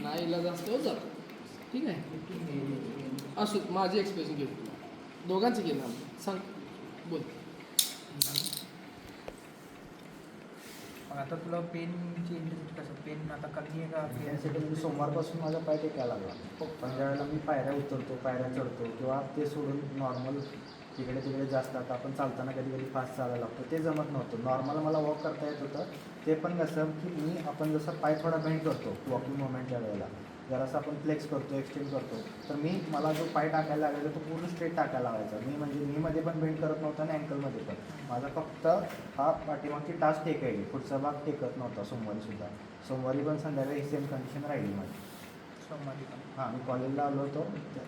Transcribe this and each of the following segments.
नाही इलाज असल्यावर जातो. ठीक आहे, असो माझी एक्सप्रेशन घेऊ तुला दोघांचं घे ना, सांग बोल. मग आता तुला पेनची इंटेन्सिटी कसं, पेन आता कमी आहे का? इंटेन्सिटी म्हणजे सोमवारपासून माझा पाय टेकायला लागला. पण ज्यावेळेला मी पायऱ्या उतरतो, पायऱ्या चढतो किंवा ते सोडून नॉर्मल तिकडे तिकडे जास्त, आता आपण चालताना कधी कधी फास्ट चालायला लागतो, ते जमत नव्हतं. नॉर्मल मला वॉक करता येत होतं. ते पण कसं की आपण जसं पाय थोडा बेंड करतो वॉकिंग मोमेंटच्या वेळेला, जरासं आपण फ्लेक्स करतो, एक्सटेंड करतो, तर मला जो पाय टाकायला लागायचा तो पूर्ण स्ट्रेट टाकायला लावायचा. म्हणजे नीमध्ये पण बेंड करत नव्हता आणि अँकलमध्ये पण. माझा फक्त हा पाठीमागची टाच टेकायली, पुढचा भाग टेकत नव्हता. सोमवारीसुद्धा, सोमवारी पण संध्याकाळी सेम कंडिशन राहिली माझी. सोमवारी पण हां, मी कॉलेजला आलो होतो,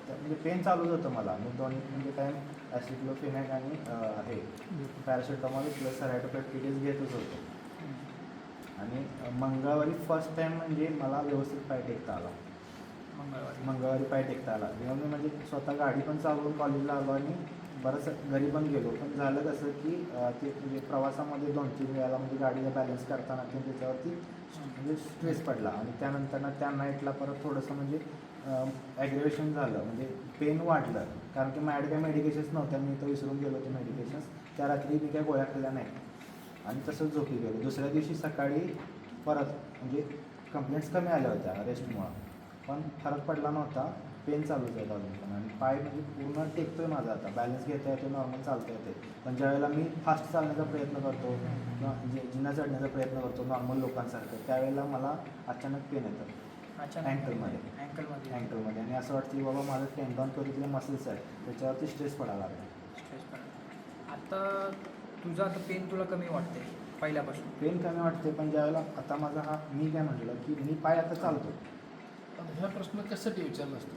म्हणजे पेन चालूच होतं मला. मी दोन्ही म्हणजे टाईम ॲसिक्लोफेनॅक आणि हे पॅरासिटामॉल प्लस सरायटोपेप्टिडेस घेतच होतो. आणि मंगळवारी फर्स्ट टाईम म्हणजे मला व्यवस्थित पाय टेकता आला. मंगळवारी पाय टेकता आला. जेव्हा मी म्हणजे स्वतः गाडी पण चालवून कॉलेजला आलो आणि बरंच घरी पण गेलो. पण झालं कसं की ते म्हणजे प्रवासामध्ये 2-3 वेळेला म्हणजे गाडीला बॅलन्स करताना ते त्याच्यावरती म्हणजे स्ट्रेस पडला. आणि त्यानंतर त्या नाईटला परत थोडंसं म्हणजे ॲग्रेवेशन झालं, म्हणजे पेन वाढलं. कारण की माझ्याकडे काही मेडिकेशन्स नव्हत्या, मी तर विसरून गेलो होते मेडिकेशन्स. त्या रात्री मी काही गोळ्या खाल्ल्या नाही आणि तसंच झोपी गेलो. दुसऱ्या दिवशी सकाळी परत म्हणजे कंप्लेंट्स कमी आल्या होत्या रेस्टमुळं, पण फरक पडला नव्हता. पेन चालूच आहे अजून पण. आणि पाय म्हणजे पूर्ण टेकतो आहे माझा आता, बॅलन्स घेता येतो, नॉर्मल चालता येते. पण ज्यावेळेला मी फास्ट चालण्याचा प्रयत्न करतो किंवा जिना चढण्याचा प्रयत्न करतो नॉर्मल लोकांसारखं, त्यावेळेला मला अचानक पेन येतं अँकलमध्ये. आणि असं वाटतं की बाबा माझं टेंडॉन कधीतले मसल्स आहेत त्याच्यावरती स्ट्रेस पडायला लागला. आता तुझं आता पेन तुला कमी वाटते पहिल्यापासून? पेन कमी वाटते, पण ज्यावेळेला आता माझा हा, मी काय म्हटलं की मी पाय आता चालतो. आता ह्या प्रश्न कशासाठी विचारला असतो?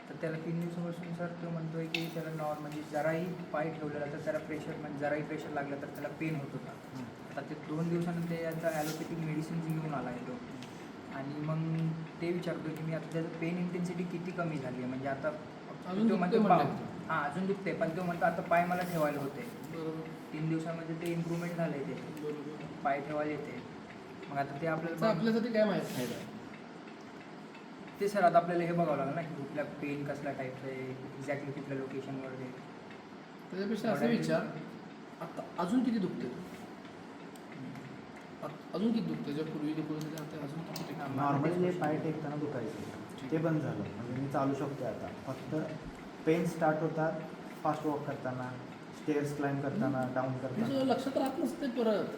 तर त्याला 3 दिवसापासून सर तो म्हणतोय की त्याला म्हणजे जराही पाय ठेवलेला तर त्याला प्रेशर, म्हणजे जराही प्रेशर लागलं तर त्याला पेन होत होता. आता ते 2 दिवसानंतर त्याचा ॲलोपॅथिक मेडिसिन्स घेऊन आला आहे तो. आणि मग ते विचारतो की मी आता त्याचं पेन इंटेन्सिटी किती कमी झाली आहे, म्हणजे आता तो म्हणतो हां अजून दुखते, पण तो म्हणतो आता पाय मला ठेवायला होते. बरोबर. 3 दिवसामध्ये ते इम्प्रूव्हमेंट झालं आहे, ते बरोबर. पाय ठेवायला येते. मग आता ते आपल्यासाठी काय माहीत फायदा ते सर आता आपल्याला हे बघावं लागलं ना की कुठल्या पेन कसल्या टाईपचं आहे, एक्झॅक्टली कुठल्या लोकेशनवर आहे. त्याच्यापेक्षा असं विचार, आता अजून किती दुखते, अजून किती दुखते? ज्या पूर्वी दुखत होते आता अजून किती? नॉर्मली जे पाय टेकताना दुखायचं ते बंद झालं, म्हणजे मी चालू शकतो आता. फक्त पेन स्टार्ट होतात फास्ट वॉक करताना, स्टेअर्स क्लाइंब करताना, डाऊन करताना. लक्षात राहत नसते परत.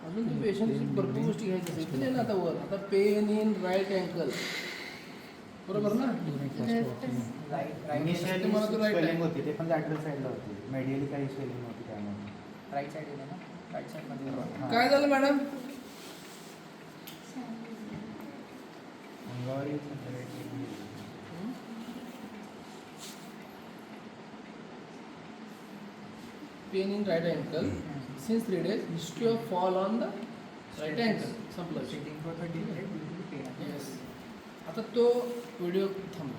अजून ते पेशंटची भरपूर गोष्टी घ्यायच्या असते. इथे ना आता वर आता पेन इन राईट अँकल, बरोबर ना? इनिशियली स्वेलिंग होती, ते पण लॅटरल साईडला होती, मेडियली काही स्वेलिंग नव्हती त्यामध्ये. राईट साईड आहे ना, राईट साईडमध्ये. काय झालं मॅडम? मंगळवारी pain in right ankle since 3 days, history of fall on the right ankle. संपलं. Sitting for 30 minutes, yes. आता तो व्हिडिओ थांबवा.